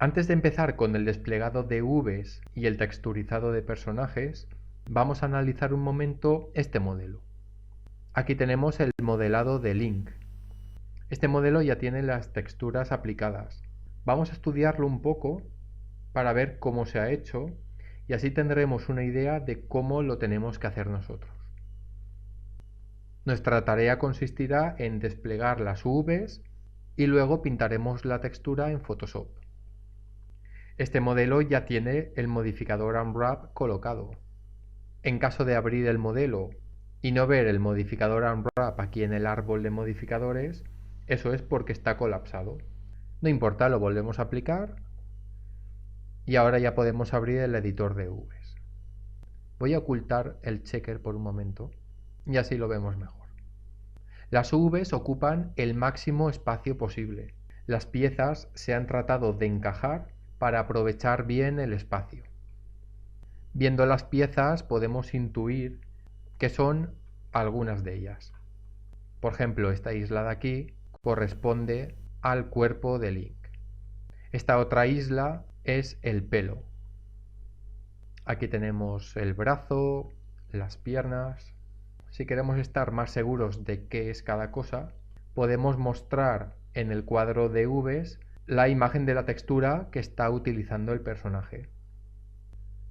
Antes de empezar con el desplegado de Vs y el texturizado de personajes, vamos a analizar un momento este modelo. Aquí tenemos el modelado de Link. Este modelo ya tiene las texturas aplicadas. Vamos a estudiarlo un poco para ver cómo se ha hecho y así tendremos una idea de cómo lo tenemos que hacer nosotros. Nuestra tarea consistirá en desplegar las Vs y luego pintaremos la textura en Photoshop. Este modelo ya tiene el modificador Unwrap colocado. En caso de abrir el modelo y no ver el modificador Unwrap aquí en el árbol de modificadores, eso es porque está colapsado. No importa, lo volvemos a aplicar y ahora ya podemos abrir el editor de Vs. Voy a ocultar el checker por un momento y así lo vemos mejor. Las Vs ocupan el máximo espacio posible. Las piezas se han tratado de encajar para aprovechar bien el espacio. Viendo las piezas podemos intuir que son algunas de ellas. Por ejemplo, esta isla de aquí corresponde al cuerpo de Link. Esta otra isla es el pelo. Aquí tenemos el brazo, las piernas. Si queremos estar más seguros de qué es cada cosa, podemos mostrar en el cuadro de Vs la imagen de la textura que está utilizando el personaje.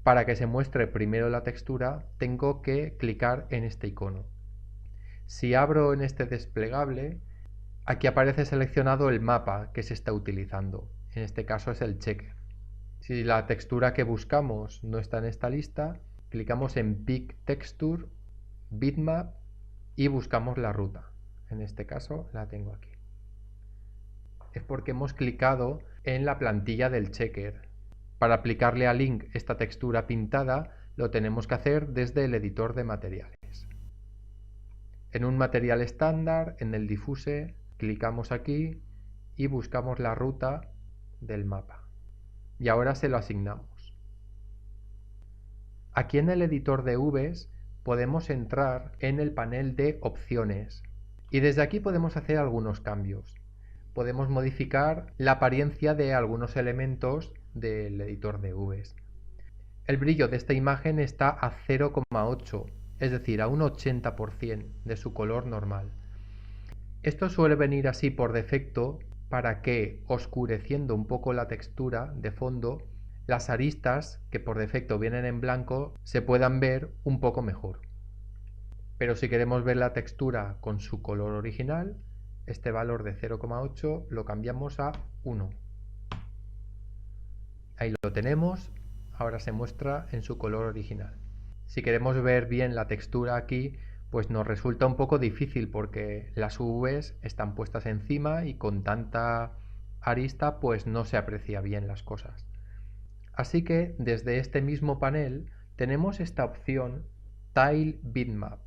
Para que se muestre primero la textura, tengo que clicar en este icono. Si abro en este desplegable, aquí aparece seleccionado el mapa que se está utilizando. En este caso es el checker. Si la textura que buscamos no está en esta lista, clicamos en Pick Texture, Bitmap y buscamos la ruta. En este caso la tengo aquí. Es porque hemos clicado en la plantilla del checker. Para aplicarle a Link esta textura pintada, lo tenemos que hacer desde el editor de materiales. En un material estándar, en el Diffuse, clicamos aquí y buscamos la ruta del mapa. Y ahora se lo asignamos. Aquí en el editor de Vs podemos entrar en el panel de opciones y desde aquí podemos hacer algunos cambios. Podemos modificar la apariencia de algunos elementos del editor de Vs. El brillo de esta imagen está a 0,8, es decir, a un 80% de su color normal. Esto suele venir así por defecto para que, oscureciendo un poco la textura de fondo, las aristas, que por defecto vienen en blanco, se puedan ver un poco mejor. Pero si queremos ver la textura con su color original, este valor de 0,8 lo cambiamos a 1. Ahí lo tenemos, ahora se muestra en su color original. Si queremos ver bien la textura aquí, pues nos resulta un poco difícil porque las Vs están puestas encima y con tanta arista pues no se aprecia bien las cosas. Así que desde este mismo panel tenemos esta opción Tile Bitmap.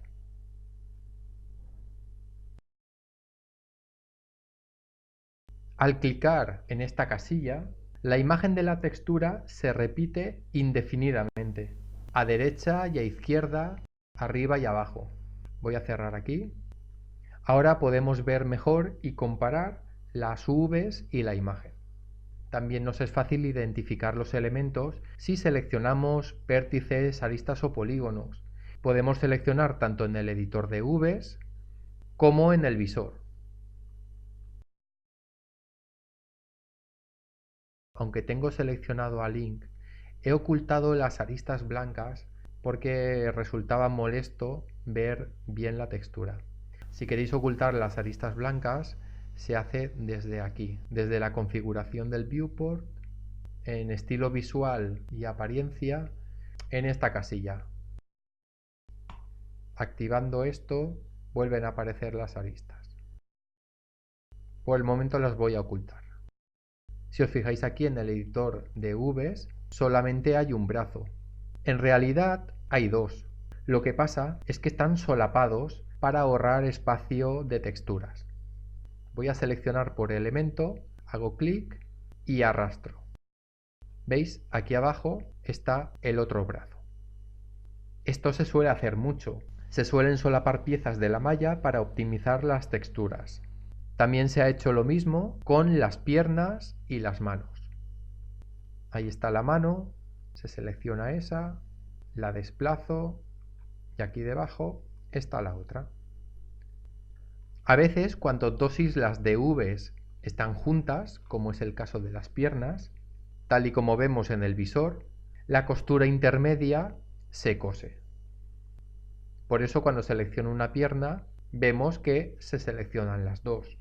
Al clicar en esta casilla, la imagen de la textura se repite indefinidamente, a derecha y a izquierda, arriba y abajo. Voy a cerrar aquí. Ahora podemos ver mejor y comparar las Vs y la imagen. También nos es fácil identificar los elementos si seleccionamos vértices, aristas o polígonos. Podemos seleccionar tanto en el editor de Vs como en el visor. Aunque tengo seleccionado a Link, he ocultado las aristas blancas porque resultaba molesto ver bien la textura. Si queréis ocultar las aristas blancas, se hace desde aquí, desde la configuración del viewport, en estilo visual y apariencia, en esta casilla. Activando esto, vuelven a aparecer las aristas. Por el momento las voy a ocultar. Si os fijáis aquí en el editor de Vs, solamente hay un brazo. En realidad hay dos. Lo que pasa es que están solapados para ahorrar espacio de texturas. Voy a seleccionar por elemento, hago clic y arrastro. ¿Veis? Aquí abajo está el otro brazo. Esto se suele hacer mucho. Se suelen solapar piezas de la malla para optimizar las texturas. También se ha hecho lo mismo con las piernas y las manos. Ahí está la mano, se selecciona esa, la desplazo y aquí debajo está la otra. A veces, cuando dos islas de Vs están juntas, como es el caso de las piernas, tal y como vemos en el visor, la costura intermedia se cose. Por eso cuando selecciono una pierna, vemos que se seleccionan las dos.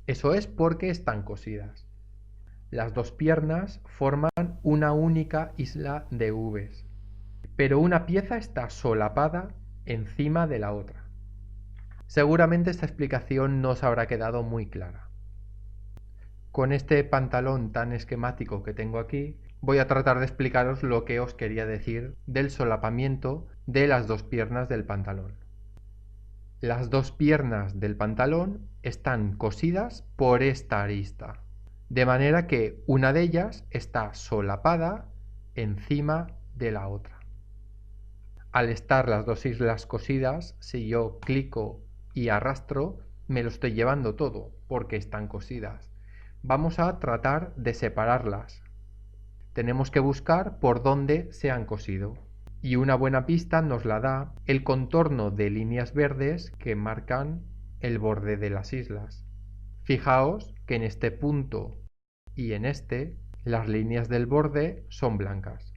Eso es porque están cosidas. Las dos piernas forman una única isla de Vs, pero una pieza está solapada encima de la otra. Seguramente esta explicación no os habrá quedado muy clara. Con este pantalón tan esquemático que tengo aquí, voy a tratar de explicaros lo que os quería decir del solapamiento de las dos piernas del pantalón. Las dos piernas del pantalón están cosidas por esta arista, de manera que una de ellas está solapada encima de la otra. Al estar las dos islas cosidas, si yo clico y arrastro, me lo estoy llevando todo, porque están cosidas. Vamos a tratar de separarlas. Tenemos que buscar por dónde se han cosido. Y una buena pista nos la da el contorno de líneas verdes que marcan el borde de las islas. Fijaos que en este punto y en este, las líneas del borde son blancas.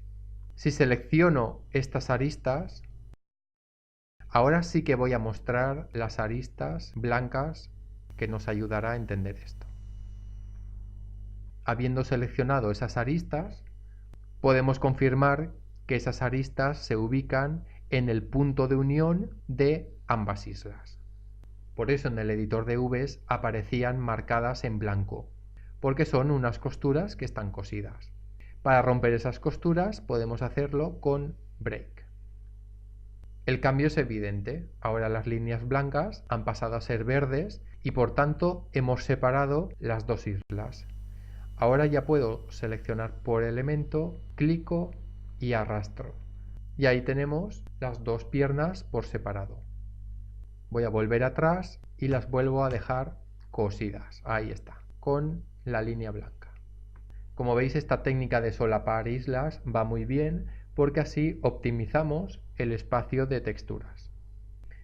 Si selecciono estas aristas, ahora sí que voy a mostrar las aristas blancas que nos ayudará a entender esto. Habiendo seleccionado esas aristas, podemos confirmar que esas aristas se ubican en el punto de unión de ambas islas. Por eso en el editor de Vs aparecían marcadas en blanco, porque son unas costuras que están cosidas. Para romper esas costuras podemos hacerlo con Break. El cambio es evidente. Ahora las líneas blancas han pasado a ser verdes y por tanto hemos separado las dos islas. Ahora ya puedo seleccionar por elemento, clico y arrastro. Y ahí tenemos las dos piernas por separado. Voy a volver atrás y las vuelvo a dejar cosidas. Ahí está, con la línea blanca. Como veis, esta técnica de solapar islas va muy bien porque así optimizamos el espacio de texturas.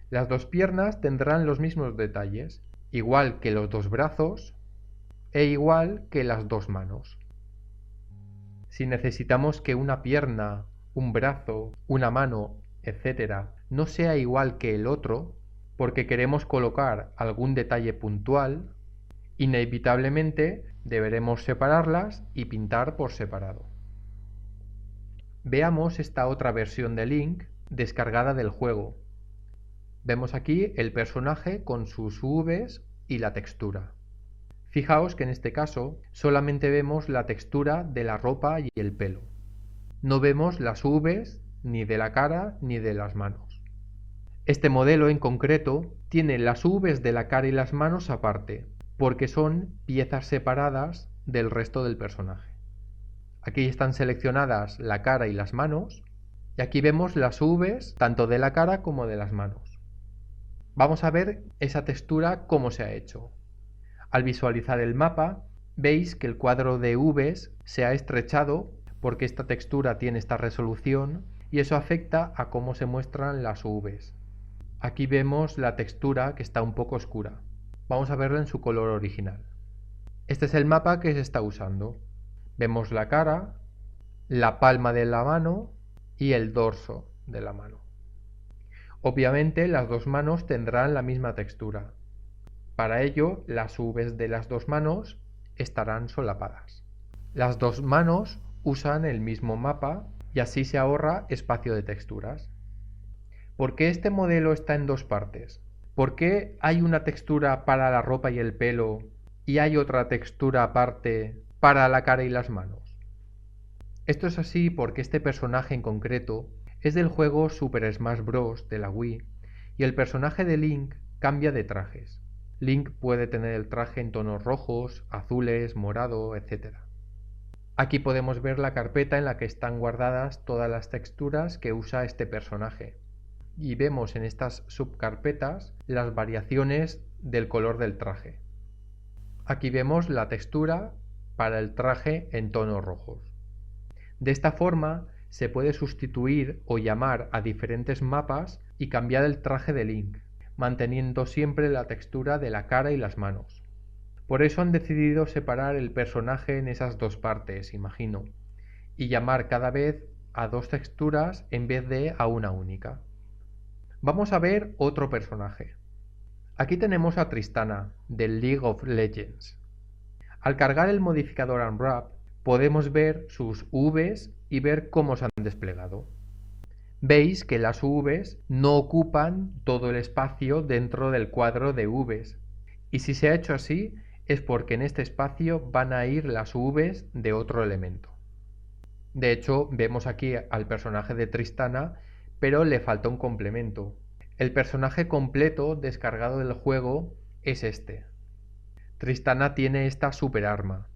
Las dos piernas tendrán los mismos detalles, igual que los dos brazos e igual que las dos manos. Si necesitamos que una pierna, un brazo, una mano, etc., no sea igual que el otro, porque queremos colocar algún detalle puntual, inevitablemente deberemos separarlas y pintar por separado. Veamos esta otra versión de Link descargada del juego. Vemos aquí el personaje con sus Vs y la textura. Fijaos que en este caso solamente vemos la textura de la ropa y el pelo. No vemos las Vs ni de la cara ni de las manos. Este modelo en concreto tiene las Vs de la cara y las manos aparte, porque son piezas separadas del resto del personaje. Aquí están seleccionadas la cara y las manos, y aquí vemos las Vs tanto de la cara como de las manos. Vamos a ver esa textura cómo se ha hecho. Al visualizar el mapa, veis que el cuadro de Vs se ha estrechado porque esta textura tiene esta resolución y eso afecta a cómo se muestran las Vs. Aquí vemos la textura que está un poco oscura. Vamos a verla en su color original. Este es el mapa que se está usando. Vemos la cara, la palma de la mano y el dorso de la mano. Obviamente las dos manos tendrán la misma textura. Para ello, las Vs de las dos manos estarán solapadas. Las dos manos usan el mismo mapa y así se ahorra espacio de texturas. ¿Por qué este modelo está en dos partes? ¿Por qué hay una textura para la ropa y el pelo y hay otra textura aparte para la cara y las manos? Esto es así porque este personaje en concreto es del juego Super Smash Bros. De la Wii y el personaje de Link cambia de trajes. Link puede tener el traje en tonos rojos, azules, morado, etc. Aquí podemos ver la carpeta en la que están guardadas todas las texturas que usa este personaje. Y vemos en estas subcarpetas las variaciones del color del traje. Aquí vemos la textura para el traje en tonos rojos. De esta forma se puede sustituir o llamar a diferentes mapas y cambiar el traje de Link, manteniendo siempre la textura de la cara y las manos. Por eso han decidido separar el personaje en esas dos partes, imagino, y llamar cada vez a dos texturas en vez de a una única. Vamos a ver otro personaje. Aquí tenemos a Tristana, del League of Legends. Al cargar el modificador Unwrap, podemos ver sus UVs y ver cómo se han desplegado. Veis que las UVs no ocupan todo el espacio dentro del cuadro de UVs, y si se ha hecho así es porque en este espacio van a ir las UVs de otro elemento. De hecho, vemos aquí al personaje de Tristana, pero le falta un complemento. El personaje completo descargado del juego es este. Tristana tiene esta super arma.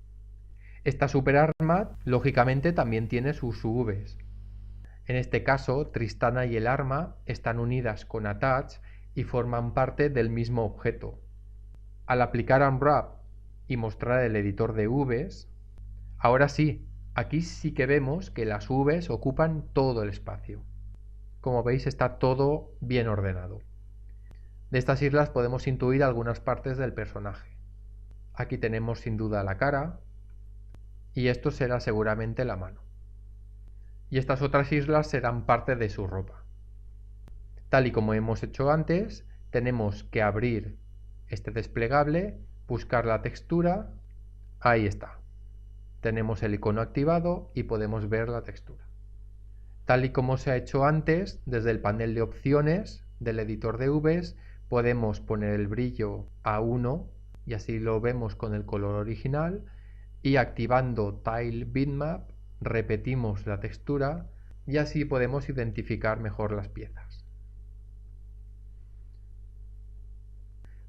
Esta super arma, lógicamente, también tiene sus UVs. En este caso, Tristana y el arma están unidas con Attach y forman parte del mismo objeto. Al aplicar Unwrap y mostrar el editor de UVs, ahora sí, aquí sí que vemos que las UVs ocupan todo el espacio. Como veis, está todo bien ordenado. De estas islas podemos intuir algunas partes del personaje. Aquí tenemos sin duda la cara, y esto será seguramente la mano. Y estas otras islas serán parte de su ropa. Tal y como hemos hecho antes, tenemos que abrir este desplegable, buscar la textura, ahí está. Tenemos el icono activado y podemos ver la textura. Tal y como se ha hecho antes, desde el panel de opciones del editor de UVs, podemos poner el brillo a 1 y así lo vemos con el color original, y activando Tile Bitmap repetimos la textura y así podemos identificar mejor las piezas.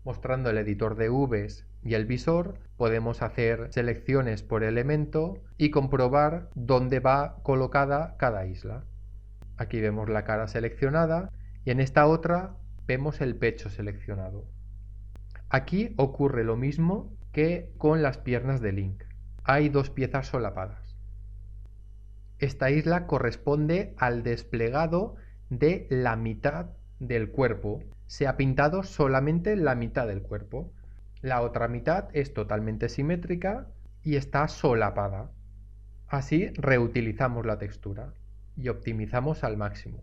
Mostrando el editor de UVs y el visor, podemos hacer selecciones por elemento y comprobar dónde va colocada cada isla. Aquí vemos la cara seleccionada y en esta otra vemos el pecho seleccionado. Aquí ocurre lo mismo que con las piernas de Link. Hay dos piezas solapadas. Esta isla corresponde al desplegado de la mitad del cuerpo. Se ha pintado solamente la mitad del cuerpo. La otra mitad es totalmente simétrica y está solapada. Así reutilizamos la textura y optimizamos al máximo.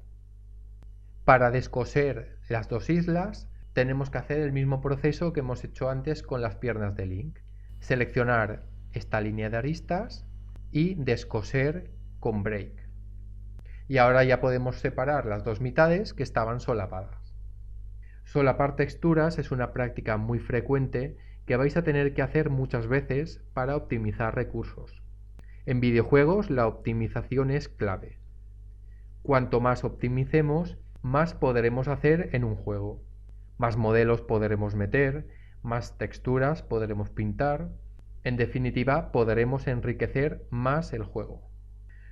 Para descoser las dos islas tenemos que hacer el mismo proceso que hemos hecho antes con las piernas de Link. Seleccionar esta línea de aristas y descoser con break. Y ahora ya podemos separar las dos mitades que estaban solapadas. Solapar texturas es una práctica muy frecuente que vais a tener que hacer muchas veces para optimizar recursos. En videojuegos la optimización es clave. Cuanto más optimicemos, más podremos hacer en un juego. Más modelos podremos meter, más texturas podremos pintar. En definitiva, podremos enriquecer más el juego.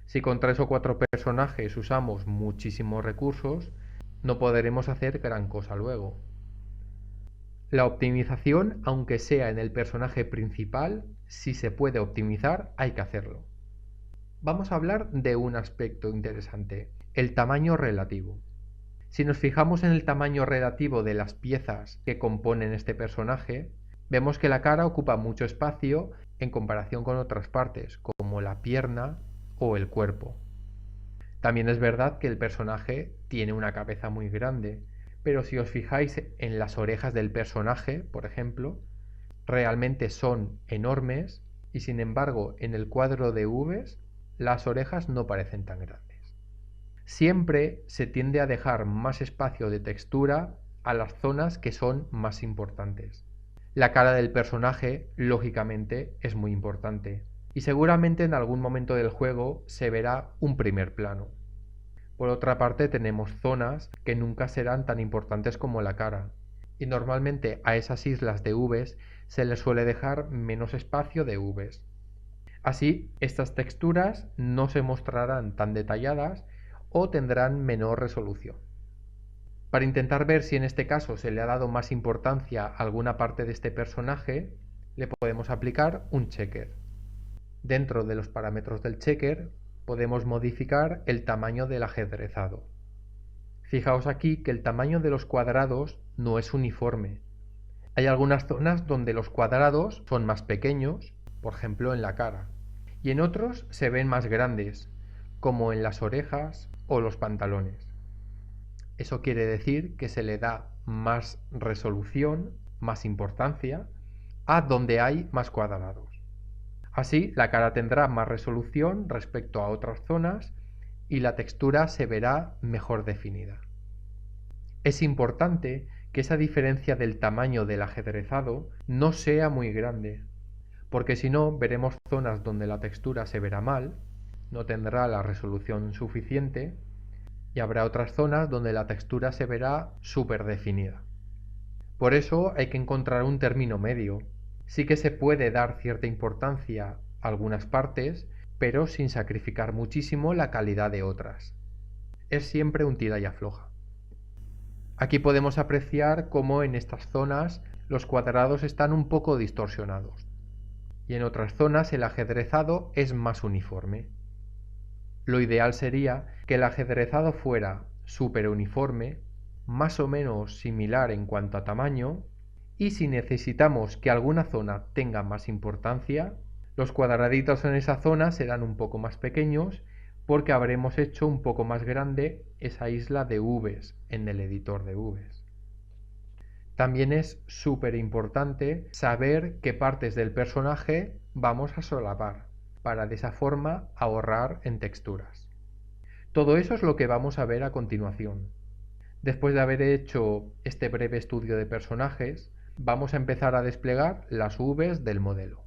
Si con 3 o 4 personajes usamos muchísimos recursos, no podremos hacer gran cosa luego. La optimización, aunque sea en el personaje principal, si se puede optimizar, hay que hacerlo. Vamos a hablar de un aspecto interesante, el tamaño relativo. Si nos fijamos en el tamaño relativo de las piezas que componen este personaje, vemos que la cara ocupa mucho espacio en comparación con otras partes, como la pierna o el cuerpo. También es verdad que el personaje tiene una cabeza muy grande, pero si os fijáis en las orejas del personaje, por ejemplo, realmente son enormes y sin embargo en el cuadro de Vs las orejas no parecen tan grandes. Siempre se tiende a dejar más espacio de textura a las zonas que son más importantes. La cara del personaje, lógicamente, es muy importante y seguramente en algún momento del juego se verá un primer plano. Por otra parte, tenemos zonas que nunca serán tan importantes como la cara, y normalmente a esas islas de Vs se les suele dejar menos espacio de Vs. Así, estas texturas no se mostrarán tan detalladas o tendrán menor resolución. Para intentar ver si en este caso se le ha dado más importancia a alguna parte de este personaje, le podemos aplicar un checker. Dentro de los parámetros del checker podemos modificar el tamaño del ajedrezado. Fijaos aquí que el tamaño de los cuadrados no es uniforme. Hay algunas zonas donde los cuadrados son más pequeños, por ejemplo en la cara, y en otros se ven más grandes, como en las orejas o los pantalones. Eso quiere decir que se le da más resolución, más importancia, a donde hay más cuadrados. Así, la cara tendrá más resolución respecto a otras zonas y la textura se verá mejor definida. Es importante que esa diferencia del tamaño del ajedrezado no sea muy grande, porque si no veremos zonas donde la textura se verá mal, no tendrá la resolución suficiente, y habrá otras zonas donde la textura se verá súper definida. Por eso hay que encontrar un término medio. Sí que se puede dar cierta importancia a algunas partes, pero sin sacrificar muchísimo la calidad de otras. Es siempre un tira y afloja. Aquí podemos apreciar cómo en estas zonas los cuadrados están un poco distorsionados y en otras zonas el ajedrezado es más uniforme. Lo ideal sería que el ajedrezado fuera súper uniforme, más o menos similar en cuanto a tamaño, y si necesitamos que alguna zona tenga más importancia, los cuadraditos en esa zona serán un poco más pequeños porque habremos hecho un poco más grande esa isla de Vs en el editor de Vs. También es súper importante saber qué partes del personaje vamos a solapar, para de esa forma ahorrar en texturas. Todo eso es lo que vamos a ver a continuación. Después de haber hecho este breve estudio de personajes, vamos a empezar a desplegar las Vs del modelo.